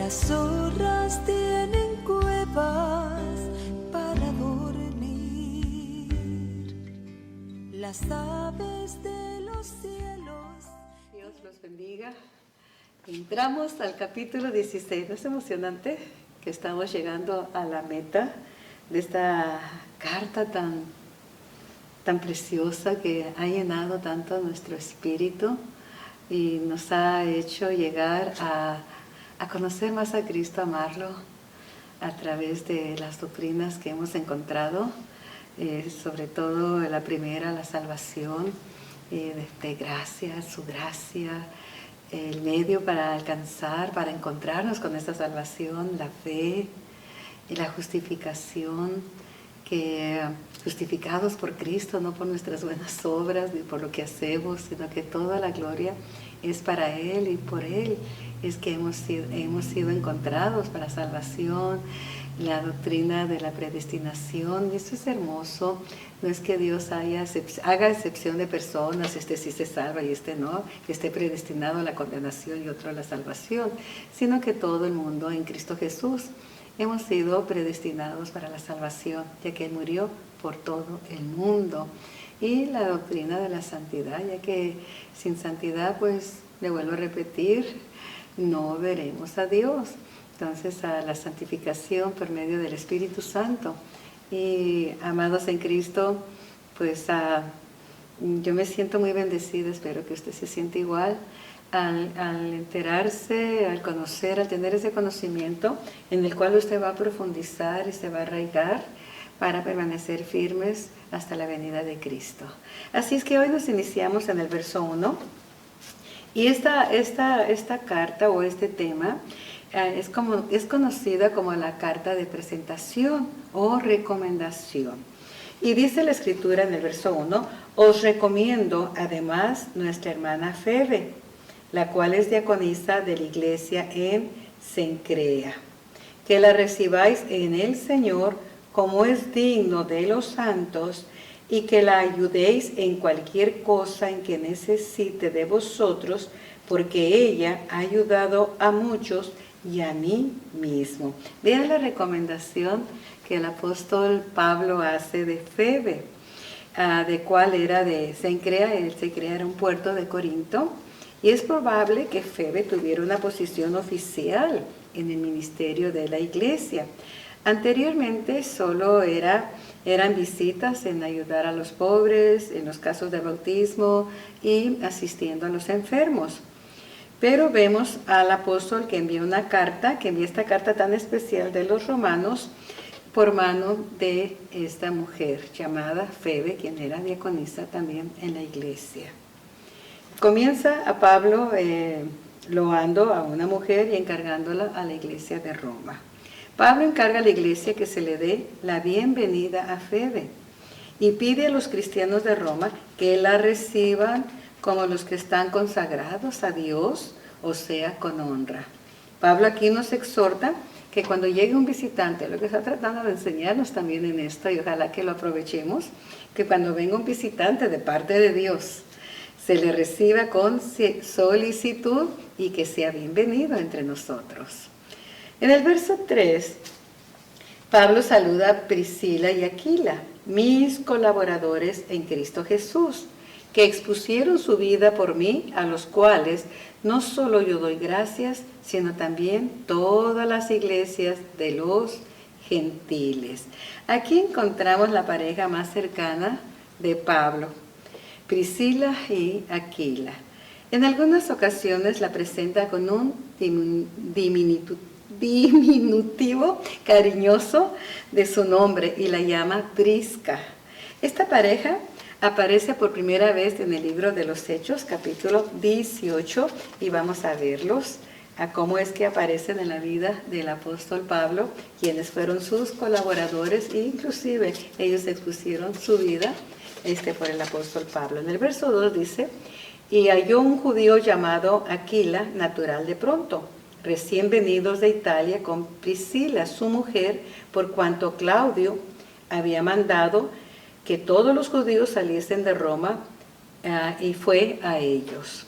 Las zorras tienen cuevas para dormir, las aves de los cielos. Dios los bendiga. Entramos al capítulo 16. ¿No es emocionante que estamos llegando a la meta de esta carta tan preciosa que ha llenado tanto nuestro espíritu y nos ha hecho llegar a conocer más a Cristo, amarlo a través de las doctrinas que hemos encontrado, sobre todo la primera, la salvación, de gracia, su gracia, el medio para alcanzar, para encontrarnos con esta salvación, la fe y la justificación, que justificados por Cristo, no por nuestras buenas obras ni por lo que hacemos, sino que toda la gloria es para Él y por Él es que hemos sido encontrados para salvación. La doctrina de la predestinación, eso es hermoso. No es que Dios haga excepción de personas, este sí se salva y este no, que esté predestinado a la condenación y otro a la salvación, sino que todo el mundo en Cristo Jesús hemos sido predestinados para la salvación, ya que Él murió por todo el mundo. Y la doctrina de la santidad, ya que sin santidad, pues, le vuelvo a repetir, no veremos a Dios. Entonces, a la santificación por medio del Espíritu Santo. Y amados en Cristo, pues yo me siento muy bendecida, espero que usted se sienta igual, al enterarse, al conocer, al tener ese conocimiento en el cual usted va a profundizar y se va a arraigar para permanecer firmes hasta la venida de Cristo. Así es que hoy nos iniciamos en el verso 1 y esta carta o este tema es conocida como la carta de presentación o recomendación. Y dice la Escritura en el verso 1, os recomiendo además nuestra hermana Febe, la cual es diaconisa de la iglesia en Cencrea, que la recibáis en el Señor como es digno de los santos y que la ayudéis en cualquier cosa en que necesite de vosotros, porque ella ha ayudado a muchos y a mí mismo. Vean la recomendación que el apóstol Pablo hace de Febe, de cuál era de Cencrea. Cencrea era un puerto de Corinto, y es probable que Febe tuviera una posición oficial en el ministerio de la iglesia. Anteriormente solo eran visitas en ayudar a los pobres, en los casos de bautismo y asistiendo a los enfermos. Pero vemos al apóstol que envía esta carta tan especial de los romanos por mano de esta mujer llamada Febe, quien era diaconisa también en la iglesia. Comienza a Pablo loando a una mujer y encargándola a la iglesia de Roma. Pablo encarga a la iglesia que se le dé la bienvenida a Febe y pide a los cristianos de Roma que la reciban como los que están consagrados a Dios, o sea, con honra. Pablo aquí nos exhorta que cuando llegue un visitante, lo que está tratando de enseñarnos también en esto, y ojalá que lo aprovechemos, que cuando venga un visitante de parte de Dios, se le reciba con solicitud y que sea bienvenido entre nosotros. En el verso 3, Pablo saluda a Priscila y Aquila, mis colaboradores en Cristo Jesús, que expusieron su vida por mí, a los cuales no solo yo doy gracias, sino también todas las iglesias de los gentiles. Aquí encontramos la pareja más cercana de Pablo, Priscila y Aquila. En algunas ocasiones la presenta con un diminutivo cariñoso de su nombre y la llama Prisca. Esta pareja aparece por primera vez en el libro de los Hechos, capítulo 18, y vamos a verlos, a cómo es que aparecen en la vida del apóstol Pablo, quienes fueron sus colaboradores, e inclusive ellos expusieron su vida por el apóstol Pablo. En el verso 2 dice, y halló un judío llamado Aquila, natural de Ponto, recién venidos de Italia, con Priscila, su mujer, por cuanto Claudio había mandado que todos los judíos saliesen de Roma, y fue a ellos.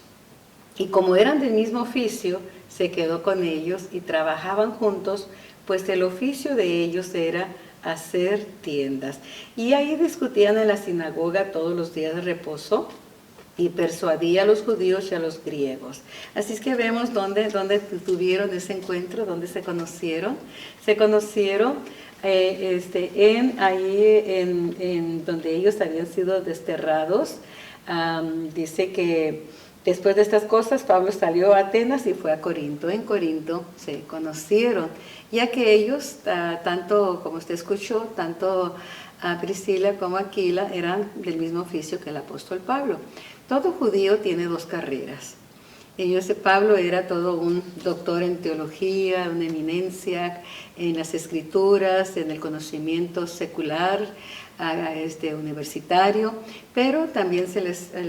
Y como eran del mismo oficio, se quedó con ellos y trabajaban juntos, pues el oficio de ellos era hacer tiendas. Y ahí discutían en la sinagoga todos los días de reposo y persuadía a los judíos y a los griegos. Así es que vemos dónde tuvieron ese encuentro, dónde se conocieron. Se conocieron en donde ellos habían sido desterrados. Dice que después de estas cosas, Pablo salió a Atenas y fue a Corinto. En Corinto se conocieron, ya que ellos, tanto como usted escuchó, tanto a Priscila como a Aquila eran del mismo oficio que el apóstol Pablo. Todo judío tiene dos carreras. Pablo era todo un doctor en teología, una eminencia en las escrituras, en el conocimiento secular, universitario, pero también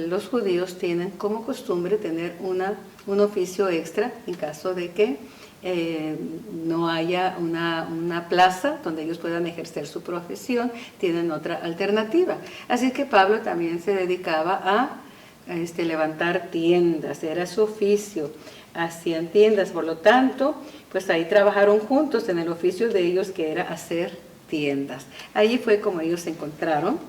los judíos tienen como costumbre tener un oficio extra en caso de que no haya una plaza donde ellos puedan ejercer su profesión, tienen otra alternativa. Así que Pablo también se dedicaba a levantar tiendas, era su oficio, hacían tiendas, por lo tanto, pues ahí trabajaron juntos en el oficio de ellos que era hacer tiendas. Allí fue como ellos se encontraron.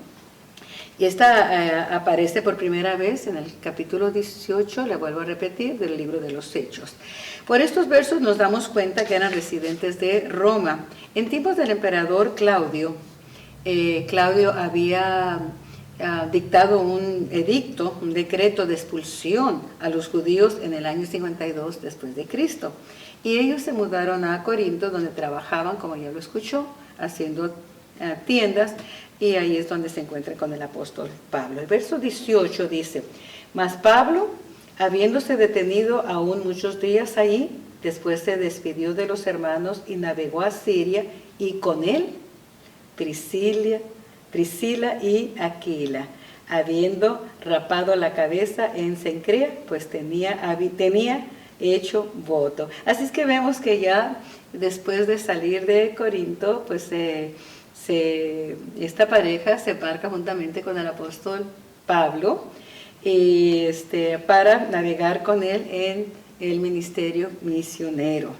Y esta aparece por primera vez en el capítulo 18, le vuelvo a repetir, del libro de los Hechos. Por estos versos nos damos cuenta que eran residentes de Roma. En tiempos del emperador Claudio, Claudio había dictado un edicto, un decreto de expulsión a los judíos en el año 52 después de Cristo. Y ellos se mudaron a Corinto, donde trabajaban, como ya lo escuchó, haciendo tiendas, y ahí es donde se encuentra con el apóstol Pablo. El verso 18 dice: mas Pablo, habiéndose detenido aún muchos días ahí, después se despidió de los hermanos y navegó a Siria, y con él Priscila y Aquila, habiendo rapado la cabeza en Cencrea, pues tenía hecho voto. Así es que vemos que ya después de salir de Corinto, pues esta pareja se embarca juntamente con el apóstol Pablo y para navegar con él en el ministerio misionero.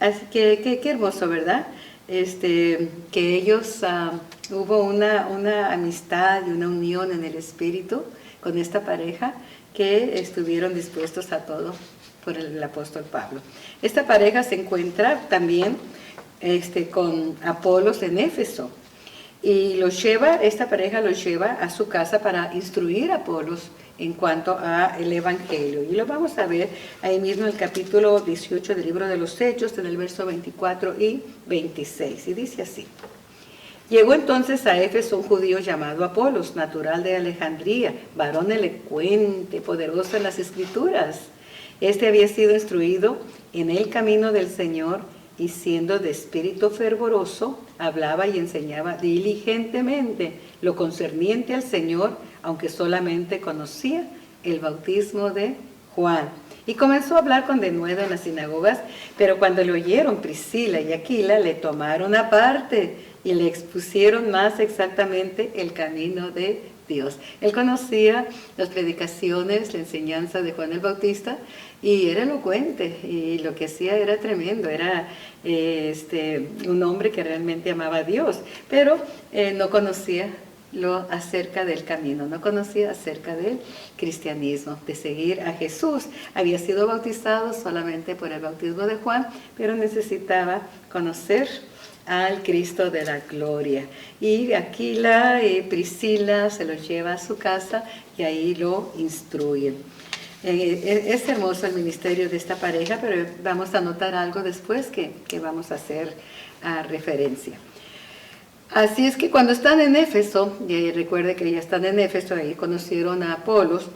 Así que qué hermoso, ¿verdad? Que ellos hubo una amistad y una unión en el espíritu con esta pareja, que estuvieron dispuestos a todo por el apóstol Pablo. Esta pareja se encuentra también con Apolos en Éfeso, y esta pareja los lleva a su casa para instruir a Apolos en cuanto al Evangelio. Y lo vamos a ver ahí mismo en el capítulo 18 del libro de los Hechos, en el verso 24 y 26. Y dice así: llegó entonces a Éfeso un judío llamado Apolos, natural de Alejandría, varón elocuente, poderoso en las Escrituras. Este había sido instruido en el camino del Señor, y siendo de espíritu fervoroso, hablaba y enseñaba diligentemente lo concerniente al Señor, aunque solamente conocía el bautismo de Juan. Y comenzó a hablar con denuedo en las sinagogas, pero cuando le oyeron Priscila y Aquila, le tomaron aparte y le expusieron más exactamente el camino de Dios. Él conocía las predicaciones, la enseñanza de Juan el Bautista, y era elocuente, y lo que hacía era tremendo, era un hombre que realmente amaba a Dios, pero no conocía acerca del camino, no conocía acerca del cristianismo, de seguir a Jesús. Había sido bautizado solamente por el bautismo de Juan, pero necesitaba conocer al Cristo de la gloria. Y Aquila y Priscila se los lleva a su casa y ahí lo instruyen. Es hermoso el ministerio de esta pareja, pero vamos a notar algo después que vamos a hacer referencia. Así es que cuando están en Éfeso, y recuerde que ya están en Éfeso, ahí conocieron a Apolos,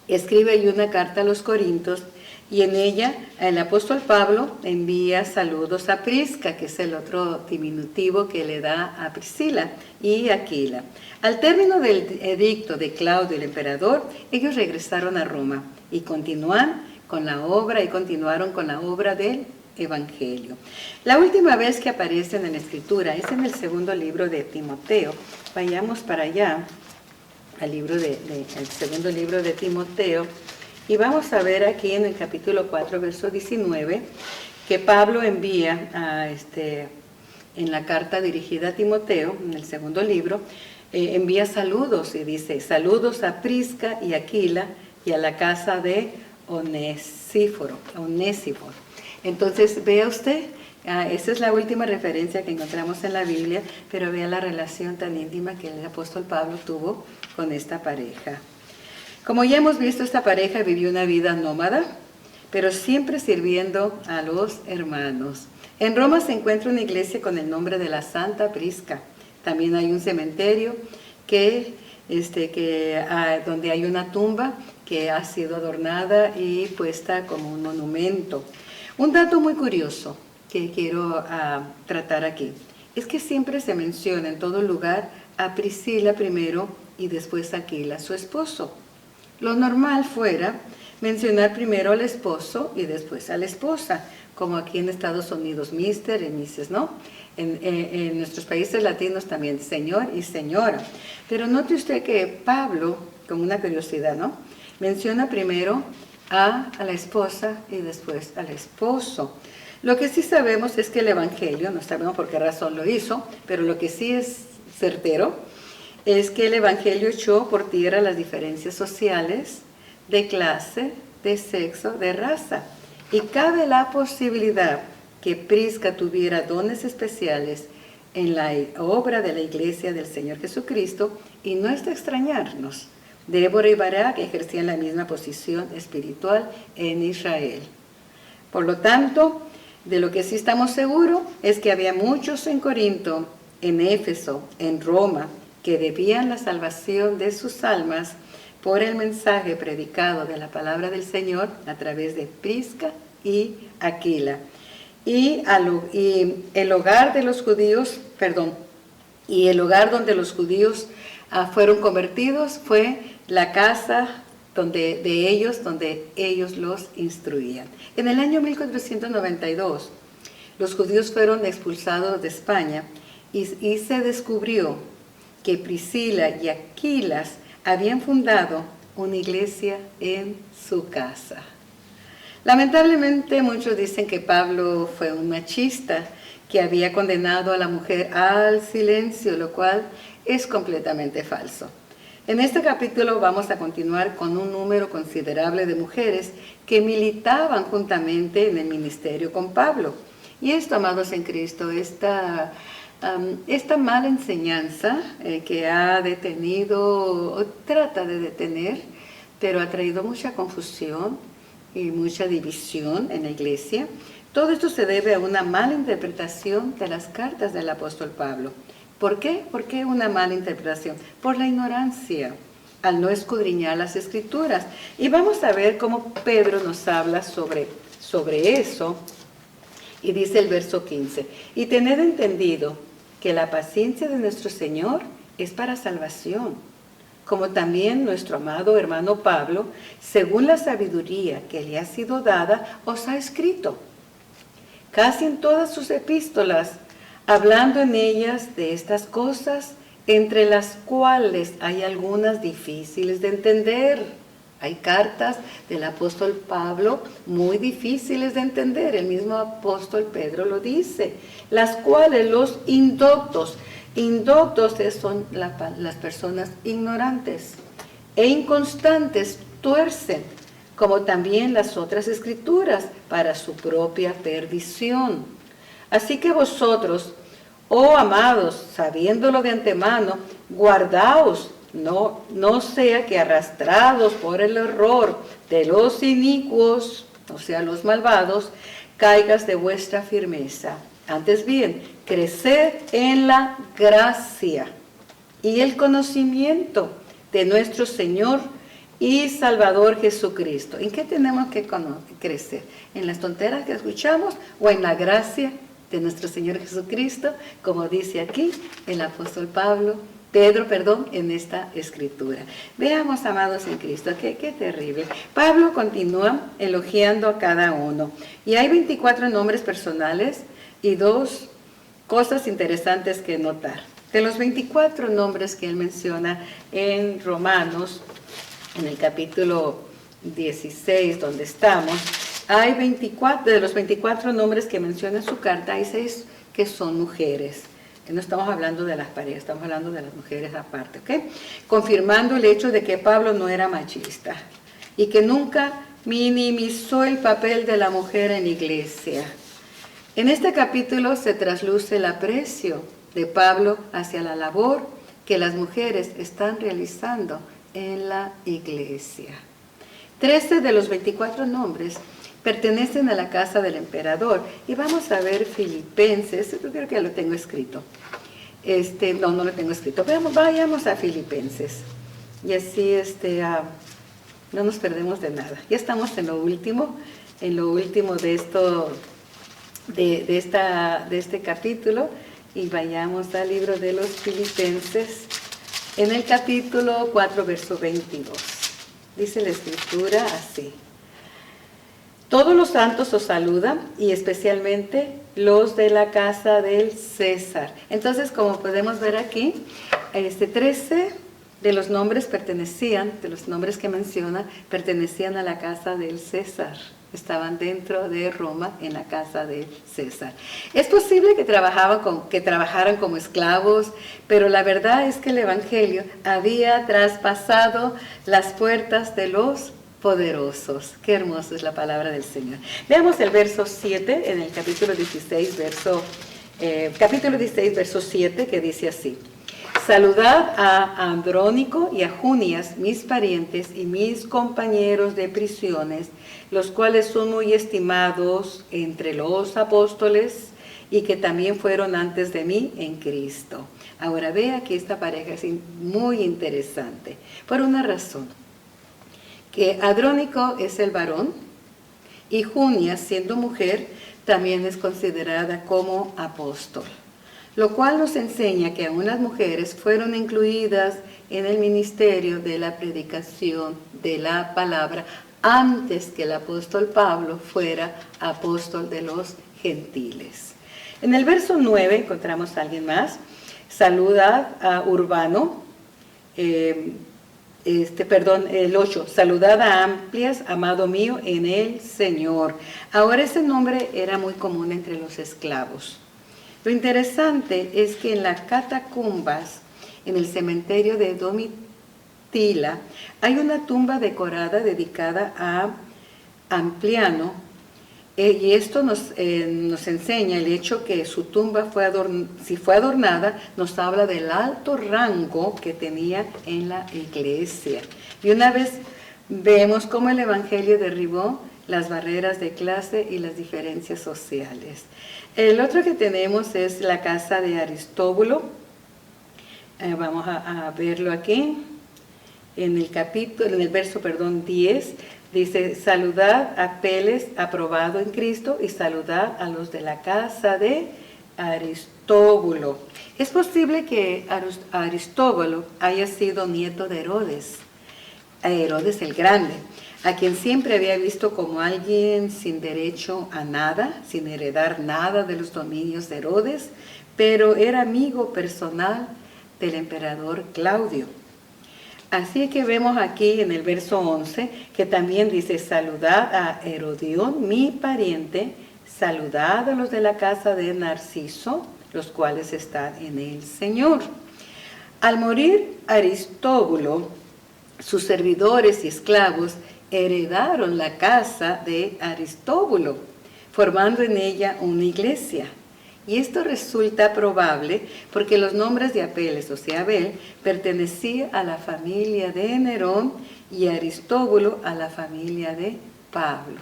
escribe ahí una carta a los Corintios, y en ella el apóstol Pablo envía saludos a Prisca, que es el otro diminutivo que le da a Priscila, y Aquila. Al término del edicto de Claudio el emperador, ellos regresaron a Roma y continuaron con la obra del Evangelio. La última vez que aparecen en la Escritura es en el segundo libro de Timoteo. Vayamos para allá, al segundo libro de Timoteo, Y vamos a ver aquí en el capítulo 4, verso 19, que Pablo envía en la carta dirigida a Timoteo, en el segundo libro, envía saludos y dice: saludos a Prisca y Aquila y a la casa de Onésiforo. Entonces, vea usted, esa es la última referencia que encontramos en la Biblia, pero vea la relación tan íntima que el apóstol Pablo tuvo con esta pareja. Como ya hemos visto, esta pareja vivió una vida nómada, pero siempre sirviendo a los hermanos. En Roma se encuentra una iglesia con el nombre de la Santa Prisca. También hay un cementerio donde hay una tumba que ha sido adornada y puesta como un monumento. Un dato muy curioso que quiero tratar aquí es que siempre se menciona en todo lugar a Priscila primero y después a Aquila, su esposo. Lo normal fuera mencionar primero al esposo y después a la esposa, como aquí en Estados Unidos, Mr. y Mrs., ¿no? En nuestros países latinos también, señor y señora. Pero note usted que Pablo, con una curiosidad, ¿no?, menciona primero a la esposa y después al esposo. Lo que sí sabemos es que el Evangelio, no sabemos por qué razón lo hizo, pero lo que sí es certero es que el Evangelio echó por tierra las diferencias sociales, de clase, de sexo, de raza. Y cabe la posibilidad que Prisca tuviera dones especiales en la obra de la Iglesia del Señor Jesucristo, y no es de extrañarnos. Débora y Barak ejercían la misma posición espiritual en Israel. Por lo tanto, de lo que sí estamos seguros es que había muchos en Corinto, en Éfeso, en Roma, que debían la salvación de sus almas por el mensaje predicado de la palabra del Señor a través de Prisca y Aquila. Y el hogar de los judíos, y el hogar donde los judíos fueron convertidos fue la casa donde ellos los instruían. En el año 1492, los judíos fueron expulsados de España y se descubrió que Priscila y Aquilas habían fundado una iglesia en su casa. Lamentablemente, muchos dicen que Pablo fue un machista que había condenado a la mujer al silencio, lo cual es completamente falso. En este capítulo vamos a continuar con un número considerable de mujeres que militaban juntamente en el ministerio con Pablo. Y esto, amados en Cristo, esta mala enseñanza que ha detenido, o trata de detener, pero ha traído mucha confusión y mucha división en la iglesia. Todo esto se debe a una mala interpretación de las cartas del apóstol Pablo. ¿Por qué? ¿Por qué una mala interpretación? Por la ignorancia, al no escudriñar las Escrituras. Y vamos a ver cómo Pedro nos habla sobre eso. Y dice el verso 15: y tened entendido que la paciencia de nuestro Señor es para salvación, como también nuestro amado hermano Pablo, según la sabiduría que le ha sido dada, os ha escrito. Casi en todas sus epístolas, hablando en ellas de estas cosas, entre las cuales hay algunas difíciles de entender. Hay cartas del apóstol Pablo muy difíciles de entender, el mismo apóstol Pedro lo dice, las cuales los indoctos son las personas ignorantes e inconstantes tuercen, como también las otras escrituras, para su propia perdición. Así que vosotros, oh amados, sabiéndolo de antemano, guardaos, no sea que arrastrados por el error de los inicuos, o sea, los malvados, caigas de vuestra firmeza. Antes bien, creced en la gracia y el conocimiento de nuestro Señor y Salvador Jesucristo. ¿En qué tenemos que crecer? ¿En las tonteras que escuchamos o en la gracia de nuestro Señor Jesucristo? Como dice aquí el apóstol Pedro, en esta escritura. Veamos, amados en Cristo, qué terrible. Pablo continúa elogiando a cada uno. Y hay 24 nombres personales y 2 cosas interesantes que notar. De los 24 nombres que él menciona en Romanos, en el capítulo 16, donde estamos, hay 24, de los 24 nombres que menciona su carta, hay 6 que son mujeres. No estamos hablando de las parejas, estamos hablando de las mujeres aparte, ¿ok? Confirmando el hecho de que Pablo no era machista y que nunca minimizó el papel de la mujer en la iglesia. En este capítulo se trasluce el aprecio de Pablo hacia la labor que las mujeres están realizando en la iglesia. 13 de los 24 nombres pertenecen a la casa del emperador. Y vamos a ver Filipenses, yo creo que ya lo tengo escrito. No lo tengo escrito. Vayamos a Filipenses. Y así no nos perdemos de nada. Ya estamos en lo último de esto, de este capítulo. Y vayamos al libro de los Filipenses, en el capítulo 4, verso 22. Dice la Escritura así: todos los santos os saludan, y especialmente los de la casa del César. Entonces, como podemos ver aquí, 13 de los nombres que menciona, pertenecían a la casa del César. Estaban dentro de Roma, en la casa de César. Es posible que trabajaran como esclavos, pero la verdad es que el Evangelio había traspasado las puertas de los poderosos. Qué hermoso es la palabra del Señor. Veamos el verso 7 en el capítulo 16, verso 7, que dice así: saludad a Andrónico y a Junias, mis parientes y mis compañeros de prisiones, los cuales son muy estimados entre los apóstoles y que también fueron antes de mí en Cristo. Ahora vea que esta pareja es muy interesante, por una razón, que Andrónico es el varón y Junias, siendo mujer, también es considerada como apóstol, lo cual nos enseña que aún las mujeres fueron incluidas en el ministerio de la predicación de la palabra antes que el apóstol Pablo fuera apóstol de los gentiles. En el verso 9 encontramos a alguien más. Saludad a Urbano, el 8, saludad a Amplias, amado mío en el Señor. Ahora ese nombre era muy común entre los esclavos. Lo interesante es que en las catacumbas, en el cementerio de Domitila, hay una tumba decorada dedicada a Ampliano, y esto nos enseña el hecho que su tumba si fue adornada, nos habla del alto rango que tenía en la iglesia. Y una vez vemos cómo el Evangelio derribó las barreras de clase y las diferencias sociales. El otro que tenemos es la casa de Aristóbulo. Vamos a verlo aquí. En el verso 10, dice: saludad a Peles, aprobado en Cristo, y saludad a los de la casa de Aristóbulo. Es posible que Aristóbulo haya sido nieto de Herodes el Grande, a quien siempre había visto como alguien sin derecho a nada, sin heredar nada de los dominios de Herodes, pero era amigo personal del emperador Claudio. Así que vemos aquí en el verso 11 que también dice: saludad a Herodión, mi pariente, saludad a los de la casa de Narciso, los cuales están en el Señor. Al morir Aristóbulo, sus servidores y esclavos heredaron la casa de Aristóbulo, formando en ella una iglesia. Y esto resulta probable porque los nombres de Apeles, o sea, Abel, pertenecía a la familia de Nerón y Aristóbulo a la familia de Pablo.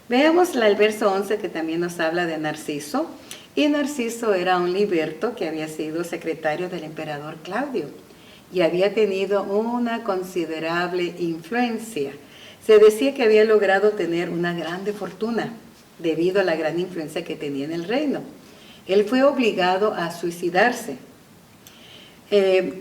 Veamos el verso 11, que también nos habla de Narciso. Y Narciso era un liberto que había sido secretario del emperador Claudio y había tenido una considerable influencia. Se decía que había logrado tener una grande fortuna debido a la gran influencia que tenía en el reino. Él fue obligado a suicidarse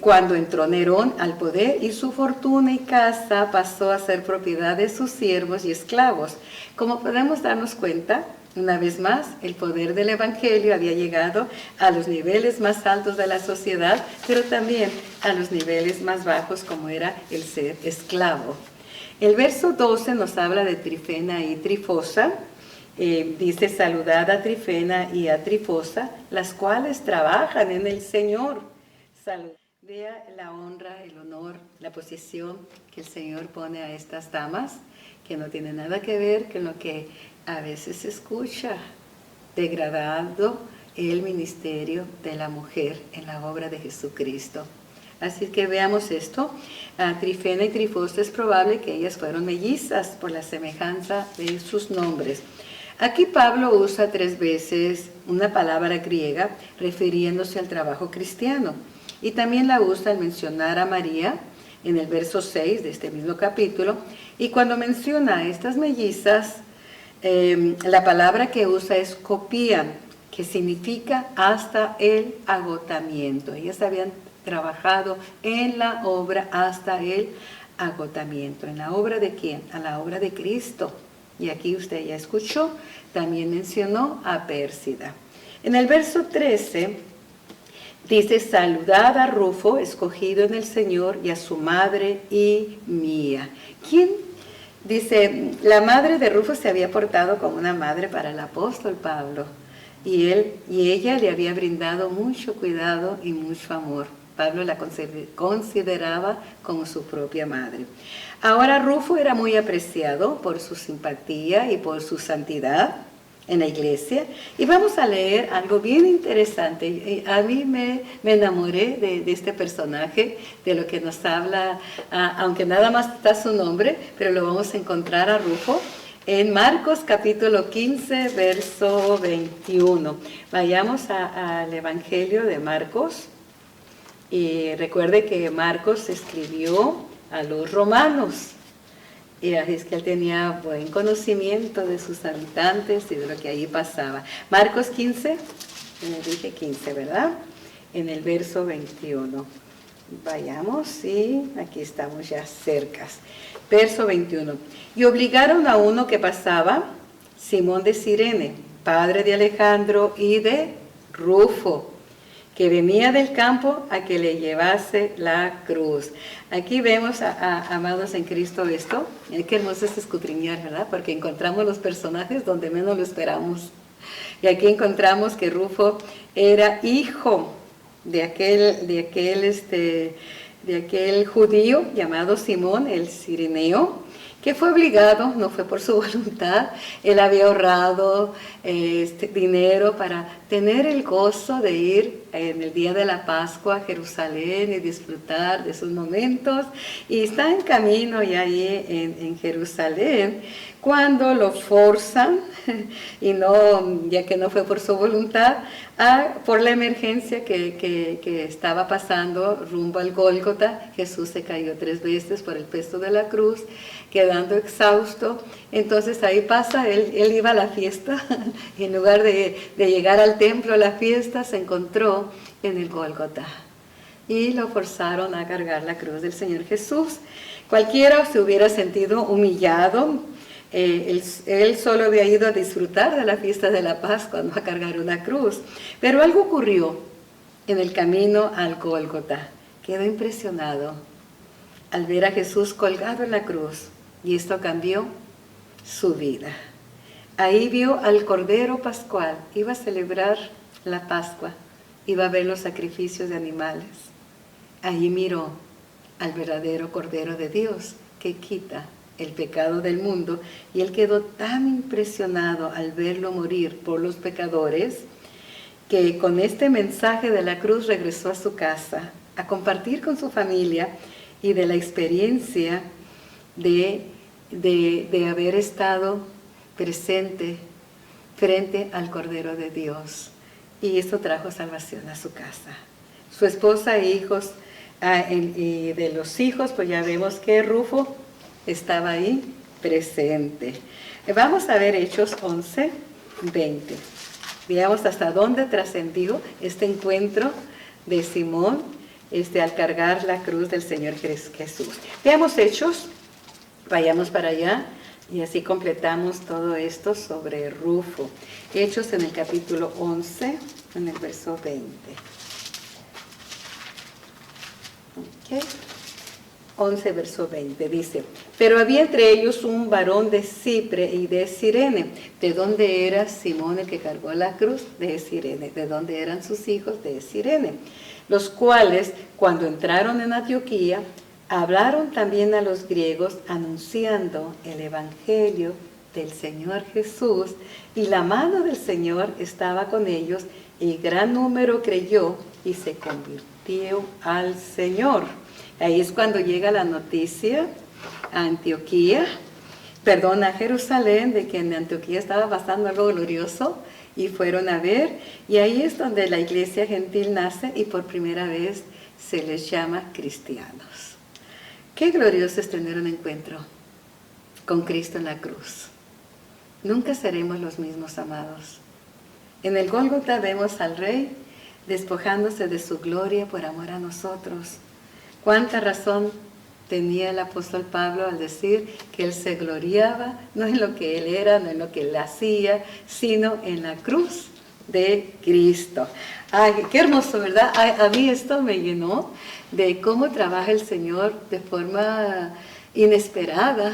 cuando entró Nerón al poder, y su fortuna y casa pasó a ser propiedad de sus siervos y esclavos. Como podemos darnos cuenta, una vez más, el poder del Evangelio había llegado a los niveles más altos de la sociedad, pero también a los niveles más bajos, como era el ser esclavo. El verso 12 nos habla de Trifena y Trifosa. Dice, saludad a Trifena y a Trifosa, las cuales trabajan en el Señor. Vea la honra, el honor, la posición que el Señor pone a estas damas, que no tiene nada que ver con lo que a veces se escucha, degradando el ministerio de la mujer en la obra de Jesucristo. Así que veamos esto. Trifena y Trifosa es probable que ellas fueron mellizas por la semejanza de sus nombres. Aquí Pablo usa 3 veces una palabra griega refiriéndose al trabajo cristiano. Y también la usa al mencionar a María en el verso 6 de este mismo capítulo. Y cuando menciona a estas mellizas, la palabra que usa es copían, que significa hasta el agotamiento. Ellas habían trabajado en la obra hasta el agotamiento. ¿En la obra de quién? A la obra de Cristo. Y aquí usted ya escuchó, también mencionó a Pérsida. En el verso 13 dice, saludad a Rufo, escogido en el Señor, y a su madre y mía. ¿Quién? Dice, la madre de Rufo se había portado como una madre para el apóstol Pablo. Y ella le había brindado mucho cuidado y mucho amor. Pablo la consideraba como su propia madre. Ahora Rufo era muy apreciado por su simpatía y por su santidad en la iglesia. Y vamos a leer algo bien interesante. A mí me enamoré de este personaje, de lo que nos habla, aunque nada más está su nombre, pero lo vamos a encontrar a Rufo en Marcos capítulo 15, verso 21. Vayamos al Evangelio de Marcos. Y recuerde que Marcos escribió a los romanos. Y así es que él tenía buen conocimiento de sus habitantes y de lo que allí pasaba. Marcos 15, dije 15, ¿verdad? En el verso 21. Vayamos y aquí estamos ya cerca. Verso 21. Y obligaron a uno que pasaba, Simón de Cirene, padre de Alejandro y de Rufo, que venía del campo, a que le llevase la cruz. Aquí vemos, amados en Cristo, esto. Qué hermoso es escudriñar, ¿verdad? Porque encontramos los personajes donde menos lo esperamos. Y aquí encontramos que Rufo era hijo de aquel judío llamado Simón, el cireneo, que fue obligado, no fue por su voluntad. Él había ahorrado dinero para tener el gozo de ir en el día de la Pascua a Jerusalén y disfrutar de esos momentos. Y está en camino ya ahí en Jerusalén cuando lo forzan, y no, ya que no fue por su voluntad, por la emergencia que estaba pasando rumbo al Gólgota. Jesús se cayó 3 veces por el peso de la cruz, quedando exhausto. Entonces ahí pasa, él iba a la fiesta, y en lugar de llegar al templo a la fiesta, se encontró en el Gólgota. Y lo forzaron a cargar la cruz del Señor Jesús. Cualquiera se hubiera sentido humillado. Él solo había ido a disfrutar de la fiesta de la Pascua, no a cargar una cruz. Pero algo ocurrió en el camino al Gólgota. Quedó impresionado al ver a Jesús colgado en la cruz, y esto cambió su vida. Ahí vio al Cordero Pascual, iba a celebrar la Pascua, iba a ver los sacrificios de animales. Ahí miró al verdadero Cordero de Dios que quita el pecado del mundo, y él quedó tan impresionado al verlo morir por los pecadores, que con este mensaje de la cruz regresó a su casa a compartir con su familia y de la experiencia de haber estado presente frente al Cordero de Dios. Y esto trajo salvación a su casa. Su esposa e hijos, y de los hijos, pues ya vemos que Rufo estaba ahí presente. Vamos a ver Hechos 11, 20. Veamos hasta dónde trascendió este encuentro de Simón al cargar la cruz del Señor Jesús. Veamos Hechos, vayamos para allá y así completamos todo esto sobre Rufo. Hechos en el capítulo 11, en el verso 20. Okay. 11, verso 20, dice: pero había entre ellos un varón de Cipre y de Cirene. ¿De dónde era Simón el que cargó la cruz? De Cirene. ¿De dónde eran sus hijos? De Cirene. Los cuales, cuando entraron en Antioquía, hablaron también a los griegos, anunciando el evangelio del Señor Jesús, y la mano del Señor estaba con ellos, y gran número creyó y se convirtió al Señor. Ahí es cuando llega la noticia a a Jerusalén, de que en Antioquía estaba pasando algo glorioso, y fueron a ver, y ahí es donde la iglesia gentil nace, y por primera vez se les llama cristianos. Qué glorioso es tener un encuentro con Cristo en la cruz. Nunca seremos los mismos, amados. En el Gólgota vemos al Rey despojándose de su gloria por amor a nosotros. Cuánta razón tenía el apóstol Pablo al decir que él se gloriaba no en lo que él era, no en lo que él hacía, sino en la cruz de Cristo. Ay, qué hermoso, ¿verdad? A mí esto me llenó de cómo trabaja el Señor de forma inesperada.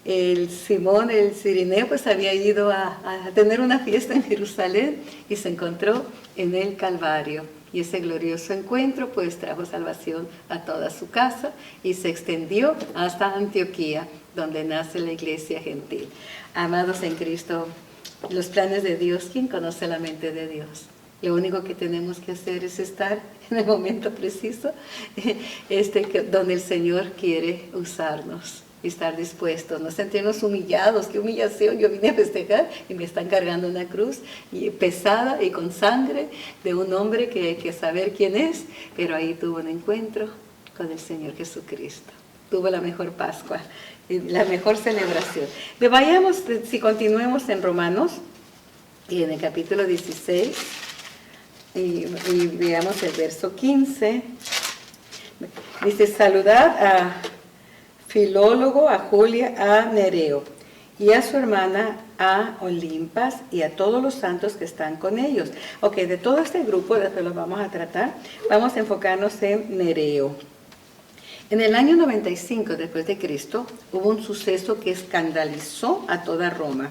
El Simón, el cirineo, pues había ido a tener una fiesta en Jerusalén y se encontró en el Calvario. Y ese glorioso encuentro pues trajo salvación a toda su casa y se extendió hasta Antioquía, donde nace la iglesia gentil. Amados en Cristo, los planes de Dios, ¿quién conoce la mente de Dios? Lo único que tenemos que hacer es estar en el momento preciso donde el Señor quiere usarnos. Y estar dispuestos, no sentirnos humillados. Qué humillación, yo vine a festejar y me están cargando una cruz pesada y con sangre de un hombre que hay que saber quién es, pero ahí tuvo un encuentro con el Señor Jesucristo. Tuvo la mejor Pascua, la mejor celebración. Vayamos, si continuemos en Romanos, y en el capítulo 16, y veamos el verso 15, dice: saludad a Filólogo, a Julia, a Nereo, y a su hermana, a Olimpas, y a todos los santos que están con ellos. Ok, de todo este grupo, después lo vamos a tratar, vamos a enfocarnos en Nereo. En el año 95 después de Cristo, hubo un suceso que escandalizó a toda Roma.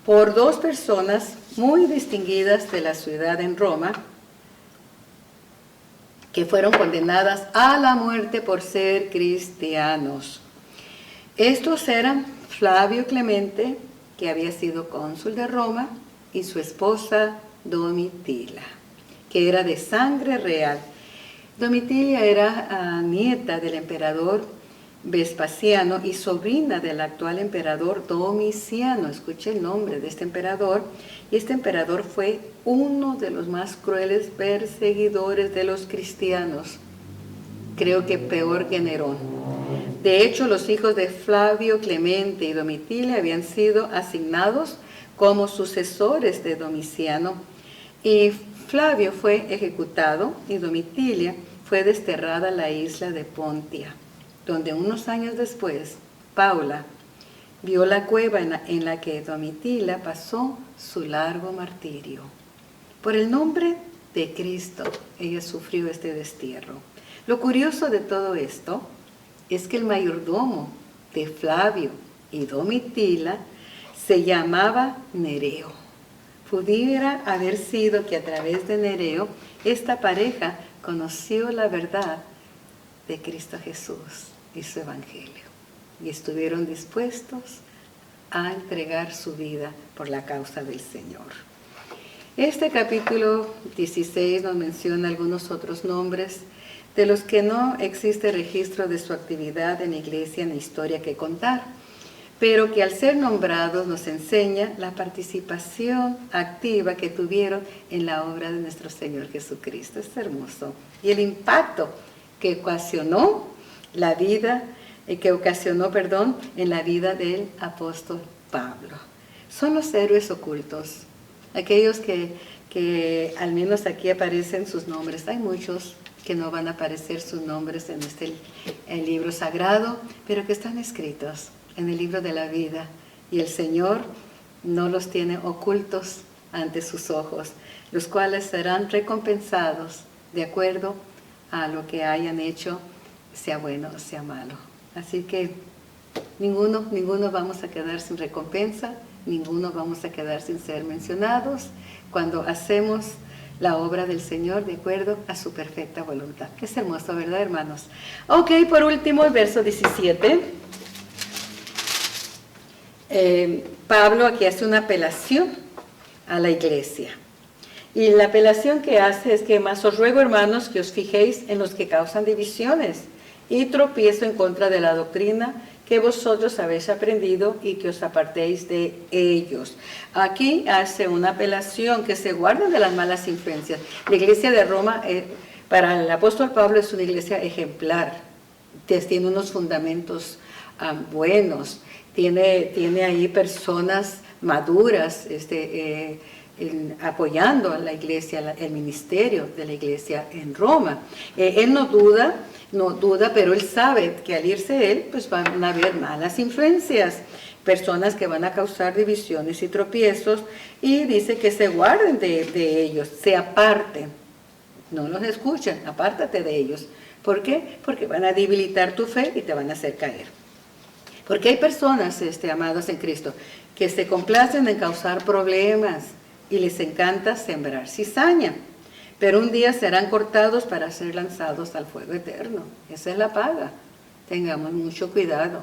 Por dos personas muy distinguidas de la ciudad en Roma, que fueron condenadas a la muerte por ser cristianos. Estos eran Flavio Clemente, que había sido cónsul de Roma, y su esposa Domitila, que era de sangre real. Domitila era nieta del emperador Vespasiano y sobrina del actual emperador Domiciano. Escuche el nombre de este emperador. Y este emperador fue uno de los más crueles perseguidores de los cristianos. Creo que peor que Nerón. De hecho, los hijos de Flavio Clemente y Domitila habían sido asignados como sucesores de Domiciano. Y Flavio fue ejecutado y Domitila fue desterrada a la isla de Pontia, donde unos años después, Paula vio la cueva en la que Domitila pasó su largo martirio. Por el nombre de Cristo, ella sufrió este destierro. Lo curioso de todo esto es que el mayordomo de Flavio y Domitila se llamaba Nereo. Pudiera haber sido que a través de Nereo, esta pareja conoció la verdad de Cristo Jesús y su evangelio, y estuvieron dispuestos a entregar su vida por la causa del Señor. Este capítulo 16 nos menciona algunos otros nombres de los que no existe registro de su actividad en la iglesia ni historia que contar, pero que al ser nombrados nos enseña la participación activa que tuvieron en la obra de nuestro Señor Jesucristo. Es hermoso. Y el impacto que ocasionó en la vida del apóstol Pablo. Son los héroes ocultos, aquellos que al menos aquí aparecen sus nombres. Hay muchos que no van a aparecer sus nombres en el libro sagrado, pero que están escritos en el libro de la vida, y el Señor no los tiene ocultos ante sus ojos, los cuales serán recompensados de acuerdo a lo que hayan hecho, sea bueno o sea malo. Así que ninguno vamos a quedar sin recompensa, ninguno vamos a quedar sin ser mencionados cuando hacemos la obra del Señor de acuerdo a su perfecta voluntad. Que es hermoso, ¿verdad, hermanos? Ok, por último, el verso 17. Pablo aquí hace una apelación a la iglesia. Y la apelación que hace es que más os ruego, hermanos, que os fijéis en los que causan divisiones y tropiezo en contra de la doctrina que vosotros habéis aprendido y que os apartéis de ellos. Aquí hace una apelación que se guarden de las malas influencias. La iglesia de Roma, para el apóstol Pablo, es una iglesia ejemplar. Tiene unos fundamentos buenos. Tiene ahí personas maduras apoyando a la iglesia, el ministerio de la iglesia en Roma. Él no duda, pero él sabe que al irse él, pues van a haber malas influencias, personas que van a causar divisiones y tropiezos, y dice que se guarden de ellos, se aparten, no los escuchen, apártate de ellos. ¿Por qué? Porque van a debilitar tu fe y te van a hacer caer. Porque hay personas, amados en Cristo, que se complacen en causar problemas y les encanta sembrar cizaña. Pero un día serán cortados para ser lanzados al fuego eterno. Esa es la paga. Tengamos mucho cuidado,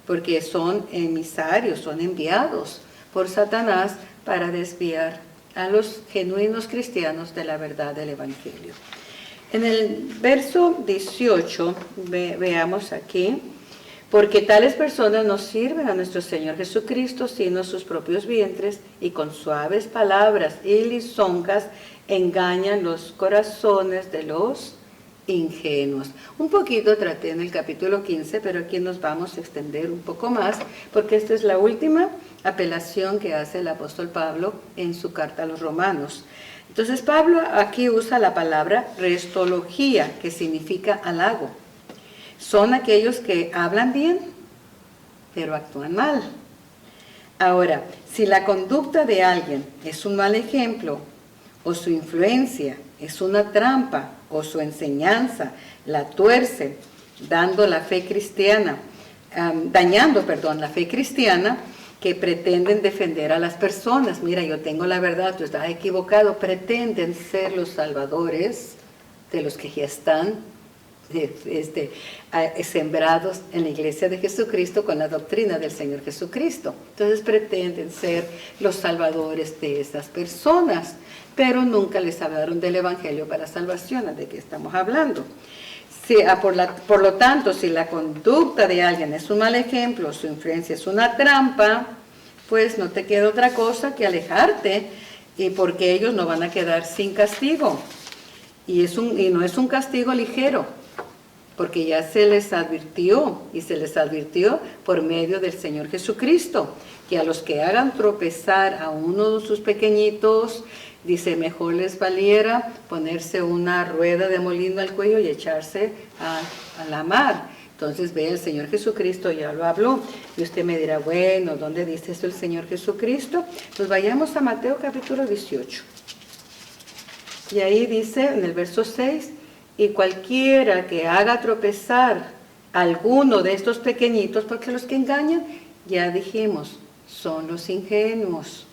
porque son emisarios, son enviados por Satanás para desviar a los genuinos cristianos de la verdad del Evangelio. En el verso 18, veamos aquí, porque tales personas no sirven a nuestro Señor Jesucristo, sino sus propios vientres, y con suaves palabras y lisonjas engañan los corazones de los ingenuos. Un poquito traté en el capítulo 15, pero aquí nos vamos a extender un poco más, porque esta es la última apelación que hace el apóstol Pablo en su carta a los romanos. Entonces Pablo aquí usa la palabra restología, que significa halago. Son aquellos que hablan bien, pero actúan mal. Ahora, si la conducta de alguien es un mal ejemplo, o su influencia es una trampa, o su enseñanza la tuerce, dañando la fe cristiana, que pretenden defender a las personas. Mira, yo tengo la verdad, tú estás equivocado. Pretenden ser los salvadores de los que ya están sembrados en la iglesia de Jesucristo con la doctrina del Señor Jesucristo. Entonces pretenden ser los salvadores de esas personas, pero nunca les hablaron del Evangelio para salvación. ¿De qué estamos hablando? Por lo tanto, si la conducta de alguien es un mal ejemplo, su influencia es una trampa, pues no te queda otra cosa que alejarte, y porque ellos no van a quedar sin castigo. Y no es un castigo ligero, porque ya se les advirtió, y se les advirtió por medio del Señor Jesucristo, que a los que hagan tropezar a uno de sus pequeñitos, dice, mejor les valiera ponerse una rueda de molino al cuello y echarse a la mar. Entonces ve, el Señor Jesucristo ya lo habló. Y usted me dirá, bueno, ¿dónde dice esto el Señor Jesucristo? Pues vayamos a Mateo capítulo 18. Y ahí dice en el verso 6, y cualquiera que haga tropezar a alguno de estos pequeñitos, porque los que engañan, ya dijimos, son los ingenuos,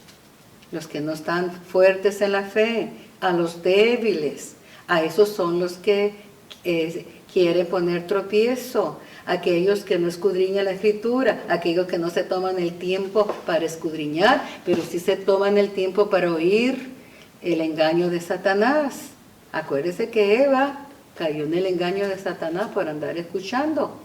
los que no están fuertes en la fe, a los débiles, a esos son los que quieren poner tropiezo, aquellos que no escudriñan la Escritura, aquellos que no se toman el tiempo para escudriñar, pero sí se toman el tiempo para oír el engaño de Satanás. Acuérdese que Eva cayó en el engaño de Satanás por andar escuchando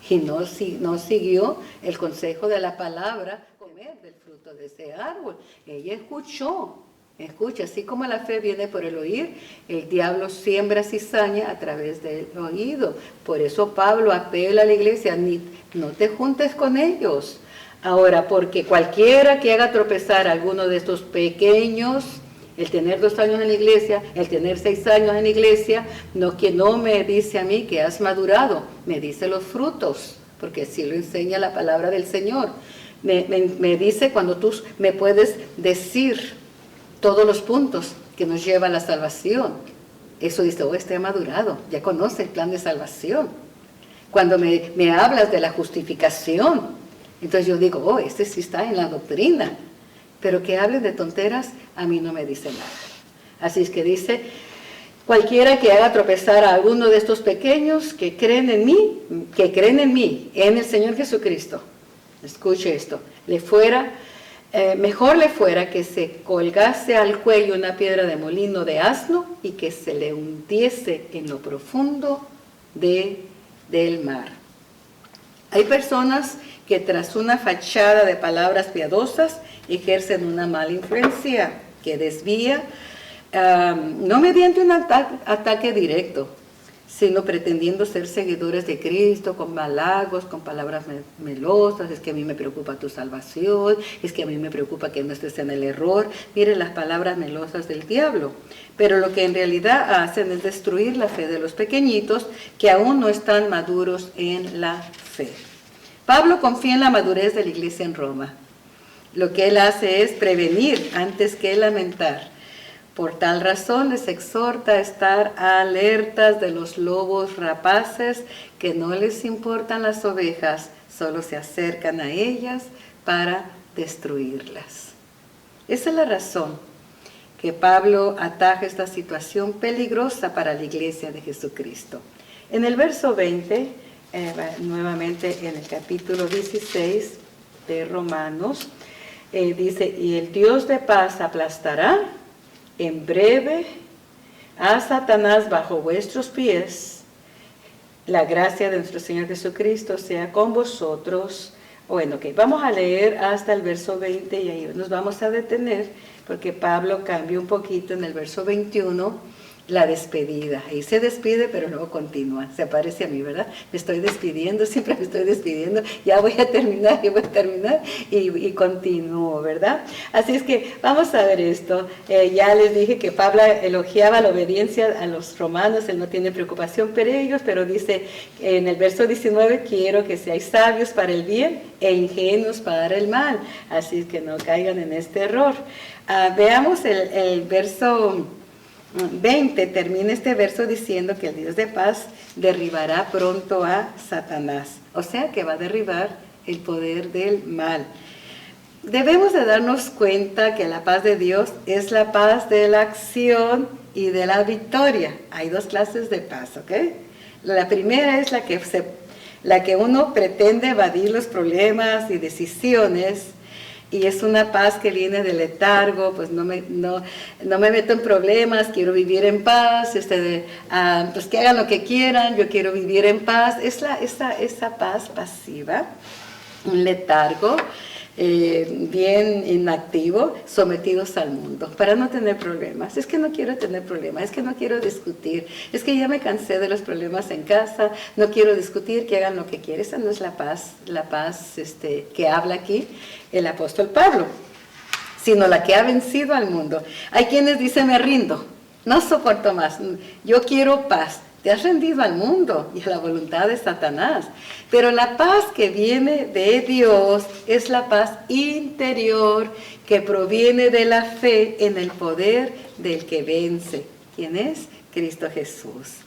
y no siguió el consejo de la palabra, comer del fruto de ese árbol. Ella escucha, así como la fe viene por el oír, el diablo siembra cizaña a través del oído. Por eso Pablo apela a la iglesia, no te juntes con ellos. Ahora, porque cualquiera que haga tropezar a alguno de estos pequeños, el tener 2 años en la iglesia, el tener 6 años en la iglesia, que no me dice a mí que has madurado, me dice los frutos, porque así lo enseña la palabra del Señor. Me dice cuando tú me puedes decir todos los puntos que nos lleva a la salvación. eso dice, oh, este ha madurado, ya conoce el plan de salvación. Cuando me hablas de la justificación, entonces yo digo, oh, este sí está en la doctrina. Pero que hables de tonteras, a mí no me dice nada. Así es que dice, cualquiera que haga tropezar a alguno de estos pequeños que creen en mí, en el Señor Jesucristo, escuche esto, mejor le fuera que se colgase al cuello una piedra de molino de asno y que se le hundiese en lo profundo del mar. Hay personas que tras una fachada de palabras piadosas ejercen una mala influencia que desvía, no mediante un ataque directo, sino pretendiendo ser seguidores de Cristo, con halagos, con palabras melosas, es que a mí me preocupa tu salvación, es que a mí me preocupa que no estés en el error. Miren las palabras melosas del diablo. Pero lo que en realidad hacen es destruir la fe de los pequeñitos que aún no están maduros en la fe. Pablo confía en la madurez de la iglesia en Roma. Lo que él hace es prevenir antes que lamentar. Por tal razón les exhorta a estar alertas de los lobos rapaces que no les importan las ovejas, solo se acercan a ellas para destruirlas. Esa es la razón que Pablo ataja esta situación peligrosa para la iglesia de Jesucristo. En el verso 20, nuevamente en el capítulo 16 de Romanos, dice, y el Dios de paz aplastará en breve a Satanás bajo vuestros pies. La gracia de nuestro Señor Jesucristo sea con vosotros. Bueno, ok, vamos a leer hasta el verso 20 y ahí nos vamos a detener porque Pablo cambia un poquito en el verso 21 la despedida. Ahí se despide, pero luego continúa. Se parece a mí, ¿verdad? Me estoy despidiendo, siempre me estoy despidiendo. Ya voy a terminar y continúo, ¿verdad? Así es que vamos a ver esto. Ya les dije que Pablo elogiaba la obediencia a los romanos. Él no tiene preocupación por ellos, pero dice en el verso 19, quiero que seáis sabios para el bien e ingenuos para el mal. Así es que no caigan en este error. Veamos el verso 20, termina este verso diciendo que el Dios de paz derribará pronto a Satanás, o sea que va a derribar el poder del mal. Debemos de darnos cuenta que la paz de Dios es la paz de la acción y de la victoria. Hay dos clases de paz, ¿ok? La primera es la que uno pretende evadir los problemas y decisiones. Y es una paz que viene del letargo, pues no me meto en problemas, quiero vivir en paz, pues que hagan lo que quieran, yo quiero vivir en paz. Es esa paz pasiva, un letargo bien inactivo, sometidos al mundo, para no tener problemas. Es que no quiero tener problemas, es que no quiero discutir, es que ya me cansé de los problemas en casa, no quiero discutir, que hagan lo que quieran. Esa no es la paz que habla aquí el apóstol Pablo, sino la que ha vencido al mundo. Hay quienes dicen, me rindo, no soporto más, yo quiero paz. Te has rendido al mundo y a la voluntad de Satanás. Pero la paz que viene de Dios es la paz interior que proviene de la fe en el poder del que vence. ¿Quién es? Cristo Jesús.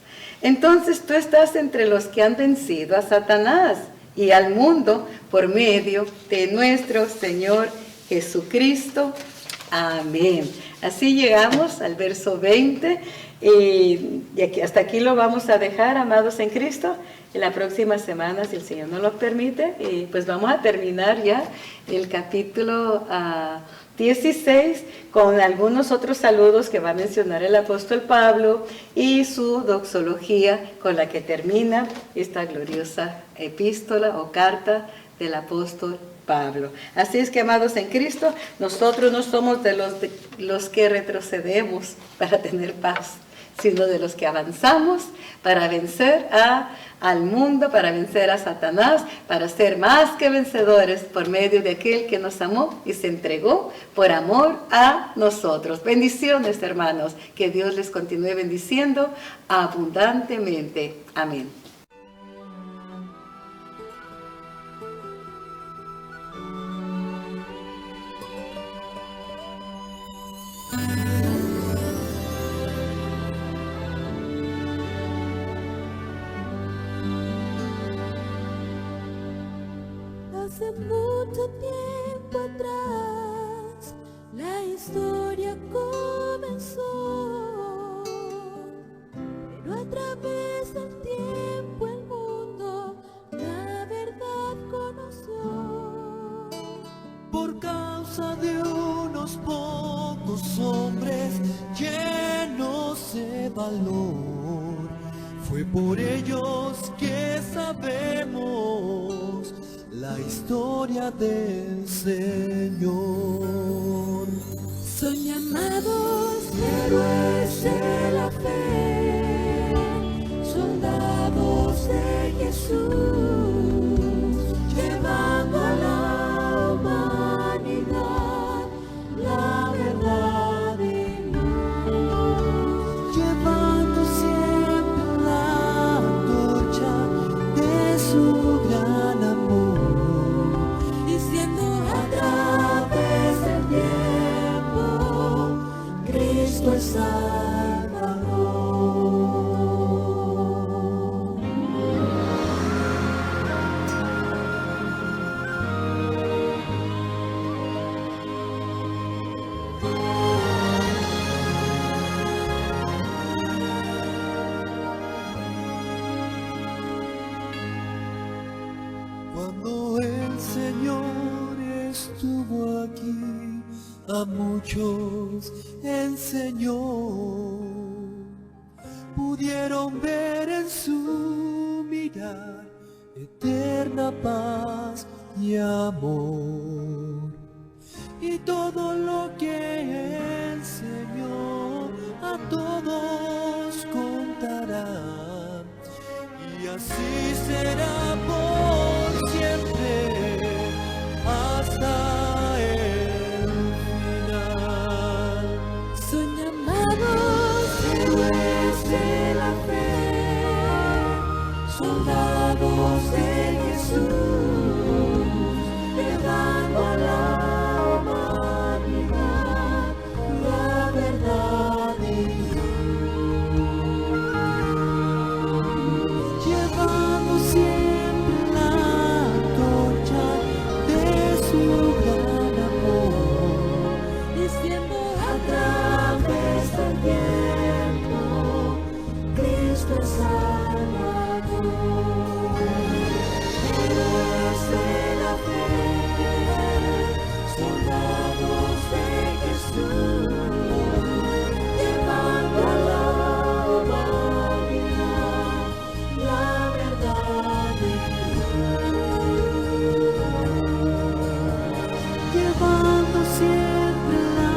Entonces tú estás entre los que han vencido a Satanás y al mundo por medio de nuestro Señor Jesucristo. Amén. Así llegamos al verso 20. Y hasta aquí lo vamos a dejar, amados en Cristo. En la próxima semana, si el Señor nos lo permite, pues vamos a terminar ya el capítulo 16 con algunos otros saludos que va a mencionar el apóstol Pablo y su doxología con la que termina esta gloriosa epístola o carta del apóstol Pablo. Así es que, amados en Cristo, nosotros no somos de los que retrocedemos para tener paz, sino de los que avanzamos para vencer al mundo, para vencer a Satanás, para ser más que vencedores por medio de aquel que nos amó y se entregó por amor a nosotros. Bendiciones, hermanos, que Dios les continúe bendiciendo abundantemente. Amén. Mucho tiempo atrás la historia comenzó, pero a través del tiempo el mundo la verdad conoció. Por causa de unos pocos hombres llenos de valor, fue por ellos que sabemos la historia del Señor. Son llamados héroes de la fe, soldados de Jesús, llevando a la humanidad la verdad y luz, Llevando siempre la antorcha de su gran amor, diciendo a través del tiempo, Cristo es Salvador. Cuando el Señor estuvo aquí, a muchos enseñó. Pudieron ver en su mirar eterna paz y amor. Y todo lo que enseñó a todos contará. Y así será por siempre hasta el final. Son llamados héroes de la fe, soldados de Jesús, llevando a la humanidad la verdad y luz, Llevando siempre la antorcha de su gran amor, diciendo a través del tiempo, Cristo es Salvador. Héroes de la fe, soldados de Jesús, llevando a la humanidad la verdad y luz, llevando siempre la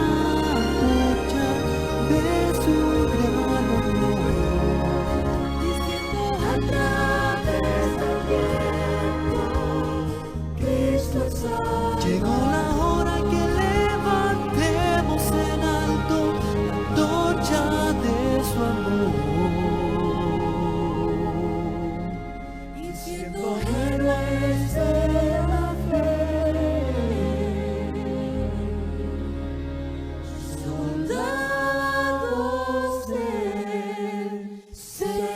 antorcha de su gran amor, diciendo a través del tiempo, Cristo es Salvador. llegó la hora que levantemos en alto la antorcha de su amor. Y siendo héroes de la fe, soldados del Señor.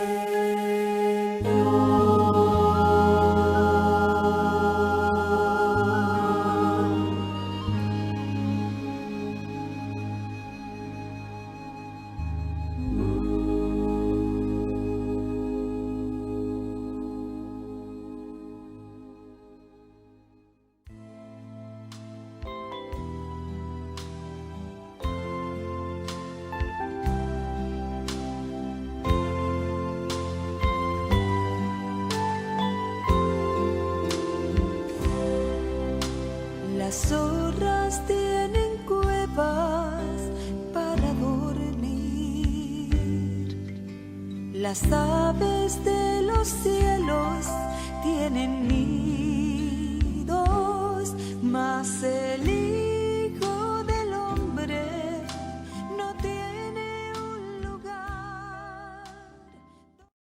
Las zorras tienen cuevas para dormir, las aves de los cielos